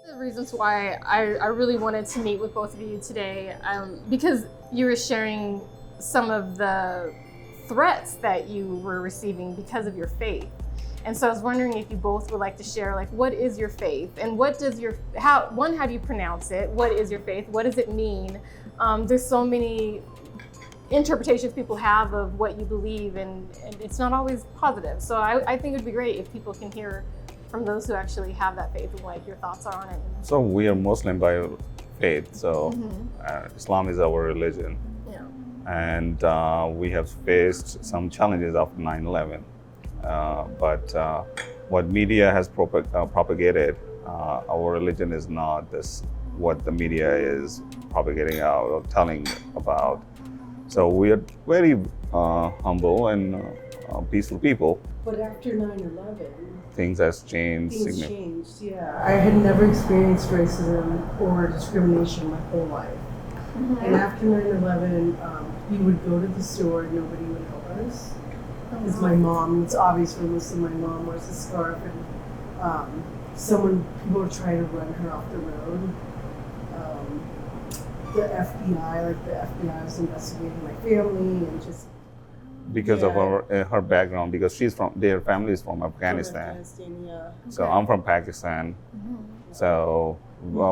The reasons why I really wanted to meet with both of you today, because you were sharing some of the threats that you were receiving because of your faith. And so I was wondering if you both would like to share, like, what is your faith and what does how do you pronounce it? What is your faith? What does it mean? There's so many interpretations people have of what you believe, and it's not always positive. So I think it'd be great if people can hear from those who actually have that faith and what your thoughts are on it. So we are Muslim by faith, so Islam is our religion. Yeah. And we have faced some challenges after 9/11. But what media has propagated, our religion is not this what the media is propagating out or telling about. So we are very humble and peaceful people. But after 9/11, things has changed. things changed, yeah. I had never experienced racism or discrimination my whole life. And after 9/11, we would go to the store, nobody would help us. Because my mom, it's obvious for Muslim, my mom wears a scarf, and people would try to run her off the road. The FBI was investigating my family and just Because of her background, because their family is from Afghanistan. Yeah. So I'm from Pakistan. So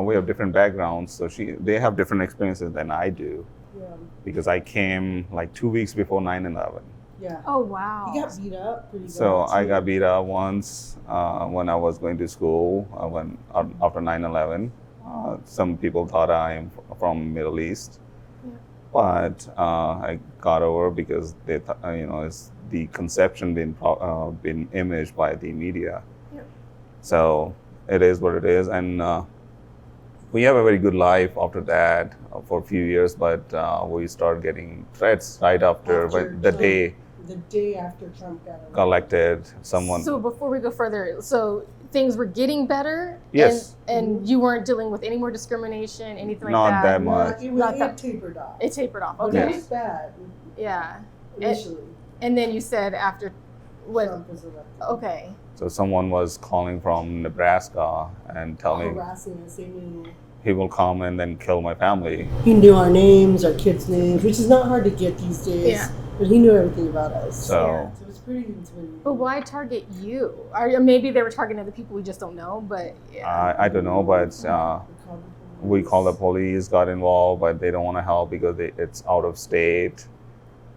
we have different backgrounds. So they have different experiences than I do. Yeah. Because I came like 2 weeks before 9/11. Yeah. Oh, wow. He got beat up pretty good. So I got beat up once when I was going to school after 9/11. Some people thought I am from Middle East. But I got over because they, it's the conception been imaged by the media. Yeah. So it is what it is, and we have a very good life after that for a few years. But we start getting threats right after the day. The day after Trump got elected. Someone. So before we go further, so things were getting better. Yes. And you weren't dealing with any more discrimination, anything like Not that. that much. It tapered off. It tapered off. But Okay. it was bad. Yeah. Initially. And then you said after what? Trump was elected. Okay. So someone was calling from Nebraska and telling Harassing us. he will come and then kill my family. He knew our names, our kids' names, which is not hard to get these days. Yeah. But he knew everything about us. So So it was pretty intimidating. But why target you? Or maybe they were targeting other people we just don't know. But yeah. I don't know, but we called the police, got involved, but they don't want to help because it's out of state.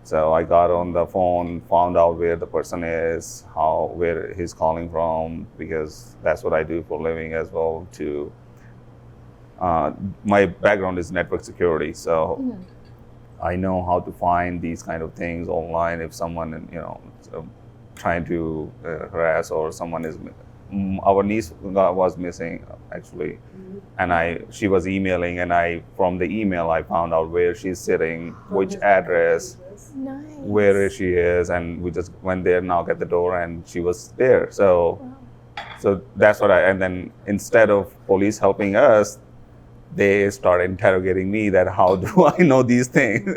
So I got on the phone, found out where the person is, where he's calling from, because that's what I do for a living as well. My background is network security, so I know how to find these kind of things online if someone, trying to harass or someone is. Our niece was missing actually, and she was emailing, and from the email I found out where she's sitting, which address, Nice. where she is, and we just went there, knocked at the door, and she was there. So that's what and then instead of police helping us, they started interrogating me that how do I know these things?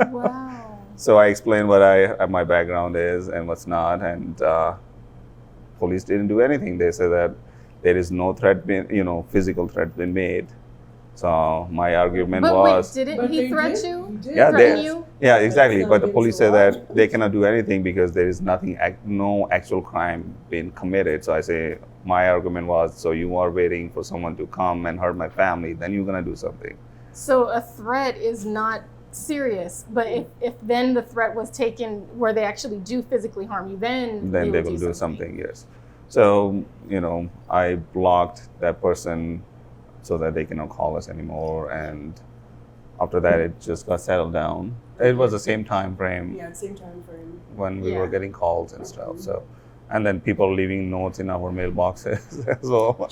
Wow. So I explained what my background is and what's not, and police didn't do anything. They said that there is no threat, physical threat been made. So my argument was. Wait, didn't he threat you? Yeah, threaten you? Yeah, exactly. But the police said that they cannot do anything because there is no actual crime being committed. So I say, my argument was, so you are waiting for someone to come and hurt my family, then you're gonna do something. So a threat is not serious, but if then the threat was taken where they actually do physically harm you, then they will do something, yes. So, I blocked that person so that they cannot call us anymore, and after that it just got settled down. It was the same time frame. Yeah, same time frame. When we were getting calls and stuff. So, and then people leaving notes in our mailboxes as well.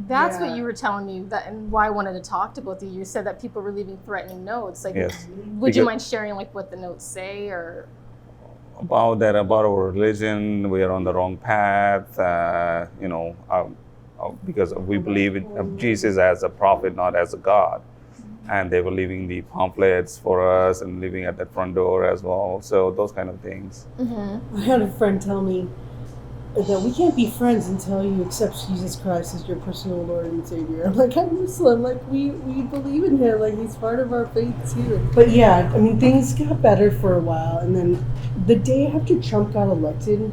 That's what you were telling me, and why I wanted to talk to both of you. You said that people were leaving threatening notes. Like, yes. Would you mind sharing like what the notes say, or? About our religion, we are on the wrong path. Because we believe in Jesus as a prophet, not as a God. And they were leaving the pamphlets for us and leaving at that front door as well. So those kind of things. I had a friend tell me, that we can't be friends until you accept Jesus Christ as your personal Lord and Savior. I'm like, I'm Muslim. Like, we believe in him. Like, he's part of our faith too. But yeah, I mean, things got better for a while. And then the day after Trump got elected,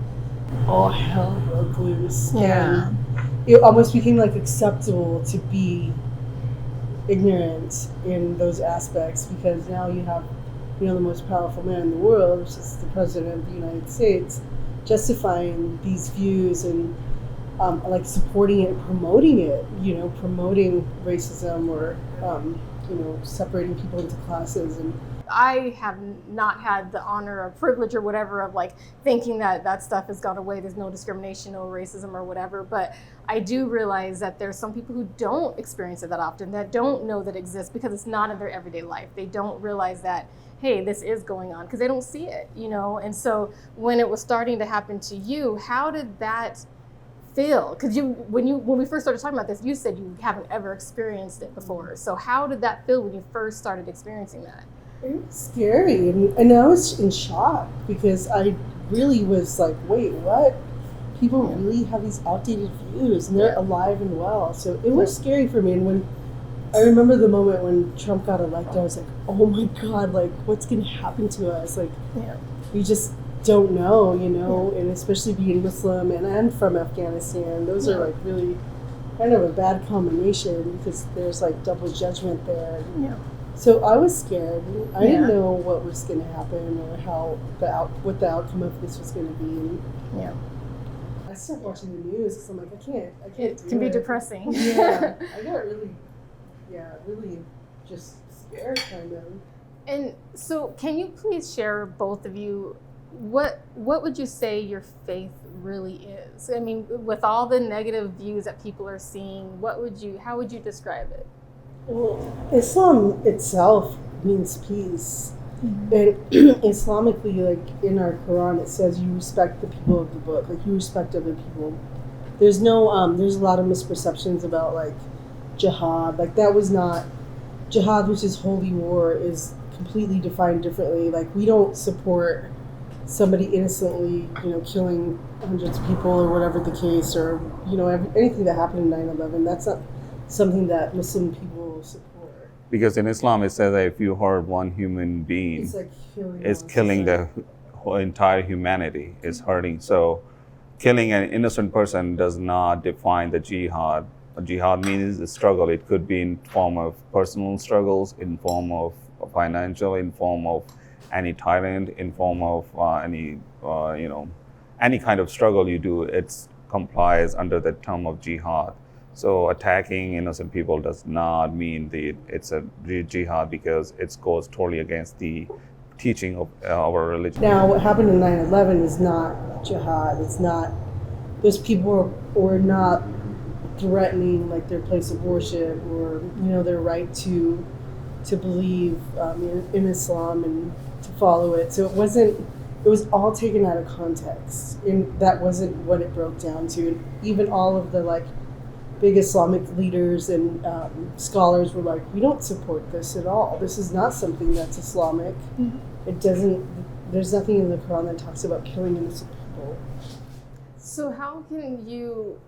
all hell broke loose. Yeah. And it almost became like acceptable to be ignorant in those aspects, because now you have, you know, the most powerful man in the world, which is the President of the United States, justifying these views and like supporting it, promoting it, you know, promoting racism or, you know, separating people into classes. And I have not had the honor or privilege or whatever of like thinking that that stuff has gone away. There's no discrimination, no racism or whatever. But I do realize that there's some people who don't experience it that often, that don't know that it exists because it's not in their everyday life. They don't realize that, hey, this is going on, because they don't see it, you know? And so when it was starting to happen to you, how did that feel? Because when we first started talking about this, you said you haven't ever experienced it before. So how did that feel when you first started experiencing that? it was scary, and I was in shock, because I really was like, wait, what? People really have these outdated views, and they're alive and well. So it was scary for me. And when I remember the moment when Trump got elected, I was like, oh my God, like, what's going to happen to us? Like, you just don't know, you know, and especially being Muslim and from Afghanistan, those are like really kind of a bad combination, because there's like double judgment there. So I was scared. I didn't know what was going to happen or how what the outcome of this was going to be. And I stopped watching the news because I'm like, I can't. It can be depressing. Yeah, I got really just scared, kind of. And so, can you please share, both of you, what would you say your faith really is? I mean, with all the negative views that people are seeing, how would you describe it? Well, Islam itself means peace. And Islamically, like in our Quran, it says you respect the people of the book, like you respect other people. There's no, there's a lot of misperceptions about like jihad. Like that was not, jihad, which is holy war, is completely defined differently. Like we don't support somebody innocently, you know, killing hundreds of people or whatever the case, or, you know, anything that happened in 9/11. That's not something that Muslim people support. Because in Islam it says that if you hurt one human being, It's like killing the whole entire humanity, is hurting. So killing an innocent person does not define the jihad. Jihad means a struggle. It could be in form of personal struggles, in form of financial, in form of any tyrant, in form of any kind of struggle you do. It complies under the term of jihad. So attacking innocent people does not mean it's a jihad, because it goes totally against the teaching of our religion. Now, what happened in 9/11 is not jihad. It's not, those people were not threatening like their place of worship or, you know, their right to believe in Islam and to follow it. So it was all taken out of context, and that wasn't what it broke down to. And even all of the like big Islamic leaders and scholars were like, we don't support this at all. This is not something that's Islamic. It doesn't, there's nothing in the Quran that talks about killing innocent people. So how can you,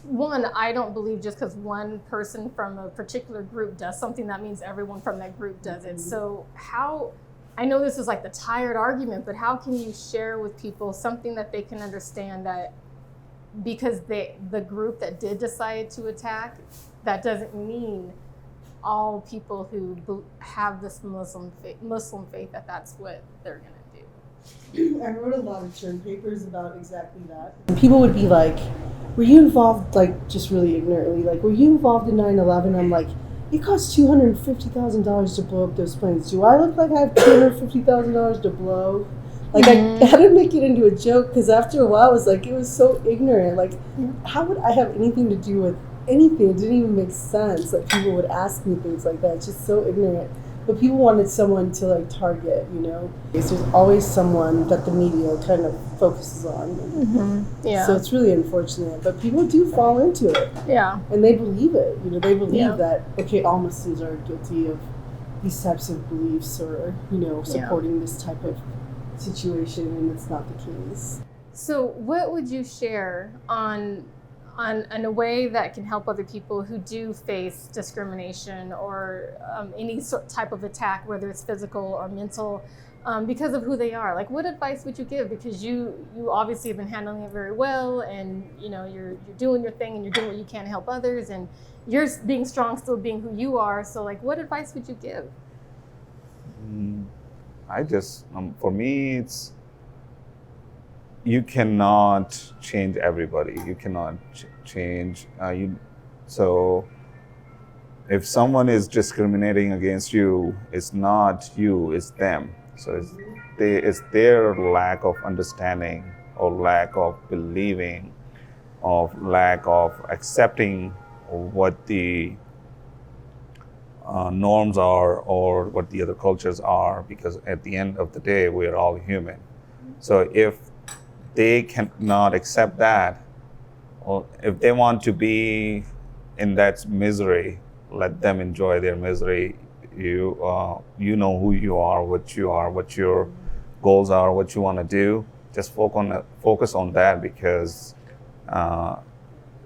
one, I don't believe just because one person from a particular group does something, that means everyone from that group does it. So how, I know this is like the tired argument, but how can you share with people something that they can understand, that because the group that did decide to attack, that doesn't mean all people who have this Muslim faith that that's what they're going to do. I wrote a lot of term papers about exactly that. And people would be like, were you involved, like just really ignorantly, like, were you involved in 9/11? I'm like, it cost $250,000 to blow up those planes. Do I look like I have $250,000 to blow? Like, I had to make it into a joke, because after a while, it was so ignorant. Like, how would I have anything to do with anything? It didn't even make sense. Like, people would ask me things like that. It's just so ignorant. But people wanted someone to, like, target, you know? There's always someone that the media kind of focuses on. So it's really unfortunate. But people do fall into it. And they believe it. You know, they believe that, okay, all Muslims are guilty of these types of beliefs, or, you know, supporting this type of situation, and it's not the case. So what would you share on in a way that can help other people who do face discrimination or any type of attack, whether it's physical or mental, because of who they are? Like, what advice would you give? Because you obviously have been handling it very well, and you're doing your thing and you're doing what you can to help others, and you're being strong, still being who you are. So, like, what advice would you give? I just, for me, it's, you cannot change everybody. You cannot change so if someone is discriminating against you, it's not you, it's them. So it's their lack of understanding or lack of believing, of lack of accepting what the norms are or what the other cultures are, because at the end of the day, we're all human. So if they cannot accept that, or if they want to be in that misery, let them enjoy their misery. You know who you are, what your goals are, what you want to do. Just focus on that, because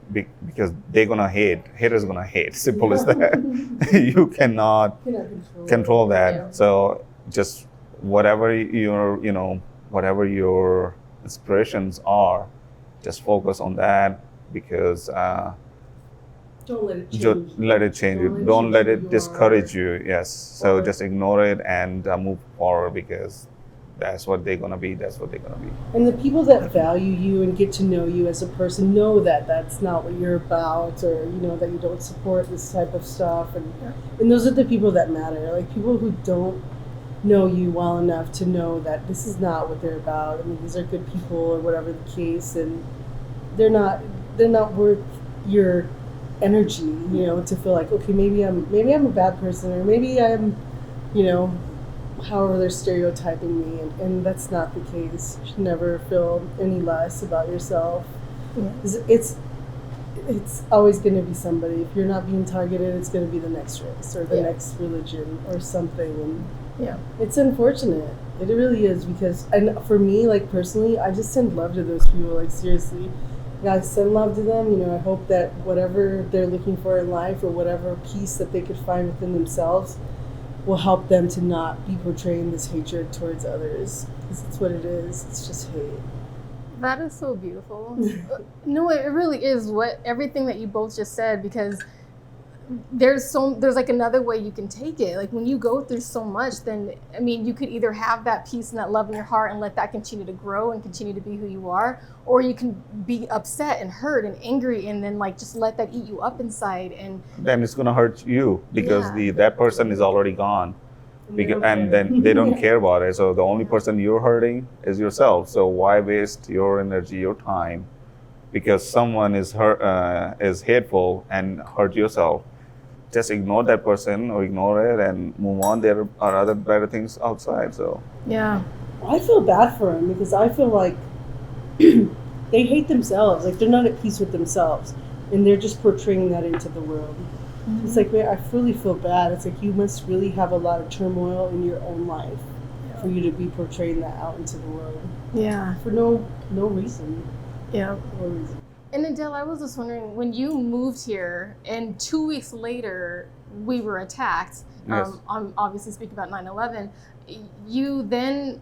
they're gonna hate. Haters gonna hate. Simple as that. You cannot control that. Yeah. So just whatever your inspirations are, just focus on that, because don't let it change. let it change you. Don't let it discourage you. Yes. So just ignore it and move forward, because that's what they're gonna be. That's what they're gonna be. And the people that value you and get to know you as a person know that that's not what you're about, or that you don't support this type of stuff, and those are the people that matter. Like, people who don't know you well enough to know that this is not what they're about. I mean, these are good people, or whatever the case, and they're not worth your energy. To feel like, okay, maybe I'm a bad person, or maybe I'm, however they're stereotyping me, and that's not the case. You should never feel any less about yourself. Yeah. It's always going to be somebody. If you're not being targeted, it's going to be the next race or the next religion or something. And it's unfortunate. It really is, because, and for me, like, personally, I just send love to those people. Like, seriously, I send love to them. I hope that whatever they're looking for in life, or whatever peace that they could find within themselves, will help them to not be portraying this hatred towards others, because it's what it is. It's just hate. That is so beautiful. No, it really is everything that you both just said, because there's like another way you can take it. Like, when you go through so much, then, I mean, you could either have that peace and that love in your heart and let that continue to grow and continue to be who you are, or you can be upset and hurt and angry, and then, like, just let that eat you up inside, and then it's gonna hurt you, because that person is already gone, and then they don't care about it. So the only person you're hurting is yourself. So why waste your energy, your time, because someone is hateful, and hurt yourself? Just ignore that person, or ignore it and move on. There are other better things outside. So I feel bad for them, because I feel like they hate themselves. Like, they're not at peace with themselves, and they're just portraying that into the world. It's like, I really feel bad. It's like, you must really have a lot of turmoil in your own life for you to be portraying that out into the world. For no reason. No reason. And Adeel, I was just wondering, when you moved here and 2 weeks later we were attacked, I'm obviously speaking about 9/11, you then,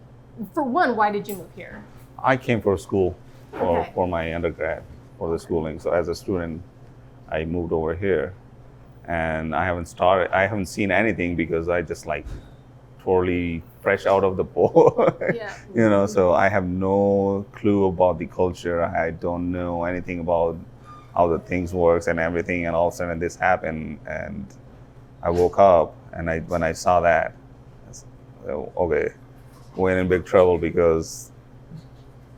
for one, why did you move here? I came for school, for my undergrad, for the schooling. So as a student, I moved over here, and I haven't seen anything, because I just, like, totally fresh out of the boat. So I have no clue about the culture. I don't know anything about how the things works and everything, and all of a sudden this happened, and I woke up, and when I saw that, I said, okay, we're in big trouble, because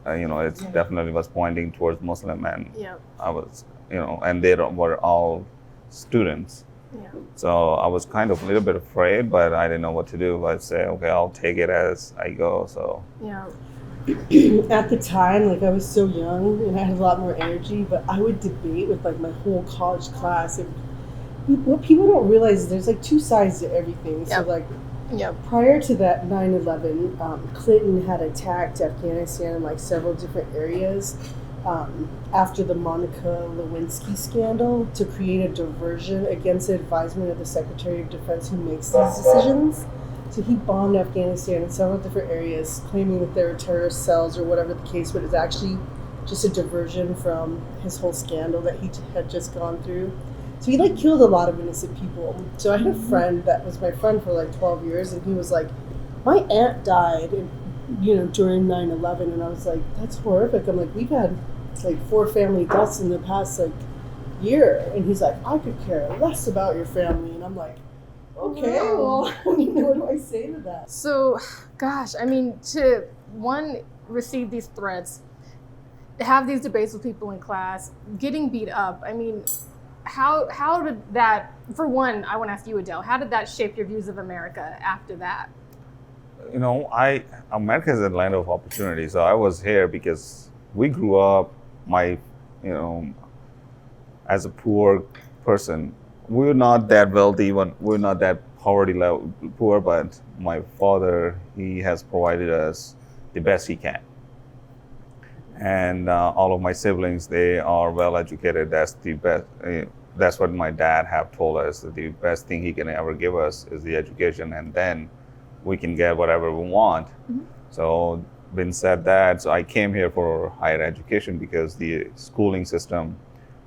it definitely was pointing towards Muslim, and I was, and they were all students. So I was kind of a little bit afraid, but I didn't know what to do. I'd say, okay, I'll take it as I go. So at the time, like, I was so young and I had a lot more energy, but I would debate with, like, my whole college class. And what people don't realize is there's, like, two sides to everything. So, like, Yep. Prior to that 9/11, Clinton had attacked Afghanistan in like several different areas after the Monica Lewinsky scandal to create a diversion against the advisement of the Secretary of Defense who makes these decisions. So he bombed Afghanistan in several different areas, claiming that there were terrorist cells or whatever the case, but it's actually just a diversion from his whole scandal that he had just gone through. So he like killed a lot of innocent people. So I had a friend that was my friend for like 12 years, and he was like, my aunt died, during 9/11, and I was like, that's horrific. I'm like, we've had like 4 family deaths in the past like year, and he's like, I could care less about your family, and I'm like, okay, well, what do I say to that? So, gosh, I mean, to receive these threats, have these debates with people in class, getting beat up. I mean, how did that, for one, I want to ask you, Adeel, how did that shape your views of America after that? America is a land of opportunity. So I was here because we grew up, as a poor person. We were not that wealthy, we're not that poverty level poor, but my father, he has provided us the best he can. And all of my siblings, they are well educated. That's the best. That's what my dad have told us. That the best thing he can ever give us is the education, and then we can get whatever we want. Mm-hmm. So, been said that, so I came here for higher education because the schooling system,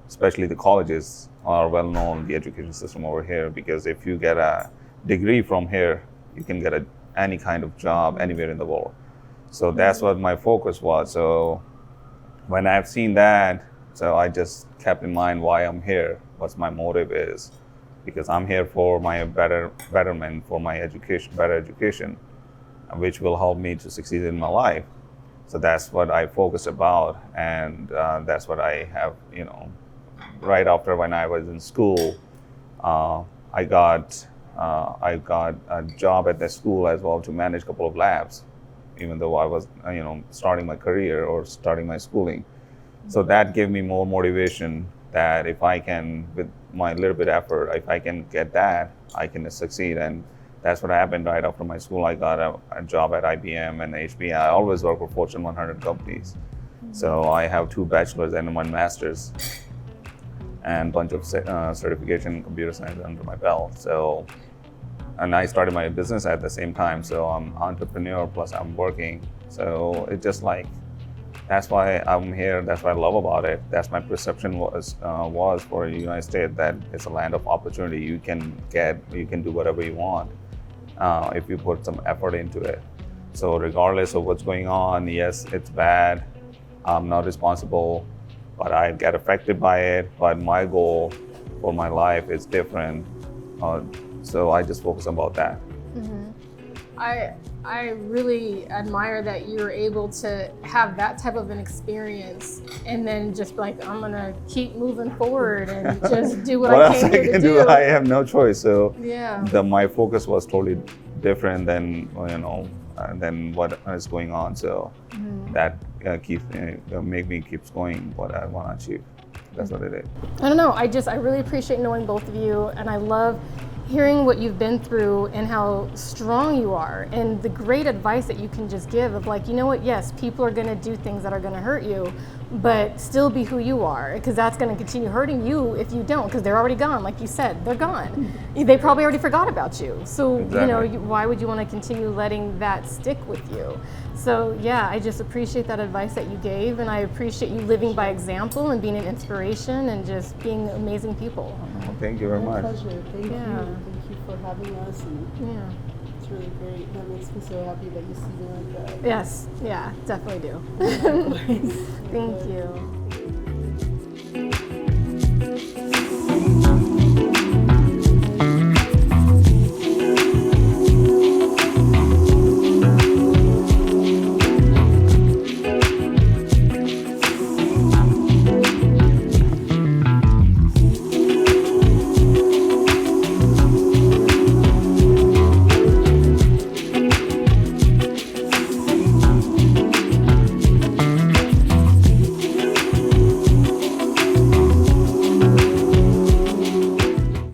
especially the colleges, are well known. The education system over here, because if you get a degree from here, you can get any kind of job anywhere in the world. So that's what my focus was. So when I've seen that, so I just kept in mind why I'm here, what my motive is, because I'm here for my betterment, for my education, better education, which will help me to succeed in my life. So that's what I focus about, and that's what I have, right after when I was in school, I got a job at the school as well to manage a couple of labs, even though I was, starting my career or starting my schooling. So that gave me more motivation that if I can, with my little bit of effort, if I can get that, I can succeed. And that's what happened right after my school. I got a job at IBM and HPE. I always work for Fortune 100 companies. Mm-hmm. So I have 2 bachelors and 1 master's and a bunch of certification in computer science under my belt. So, and I started my business at the same time. So I'm entrepreneur plus I'm working. So it's just like, that's why I'm here. That's what I love about it. That's my perception was for the United States, that it's a land of opportunity. You can do whatever you want if you put some effort into it. So regardless of what's going on, yes, it's bad. I'm not responsible, but I get affected by it. But my goal for my life is different. So I just focus about that. Mm-hmm. I really admire that you're able to have that type of an experience and then just like, I'm gonna keep moving forward and just do what I came here to do. I have no choice. So yeah, my focus was totally different than than what is going on. So that keeps make me keeps going what I want to achieve. That's what it is. I don't know. I really appreciate knowing both of you, and I love hearing what you've been through and how strong you are, and the great advice that you can just give of like, yes, people are going to do things that are going to hurt you, but still be who you are, because that's going to continue hurting you if you don't, because they're already gone. Like you said, they're gone. They probably already forgot about you. So, exactly. Why would you want to continue letting that stick with you? So yeah, I just appreciate that advice that you gave, and I appreciate you living by example and being an inspiration and just being amazing people. Well, thank you very much. My pleasure. Thank you. Thank you for having us. And it's really great. That makes me so happy that you see me like that. Yes, yeah, definitely do. Thank you.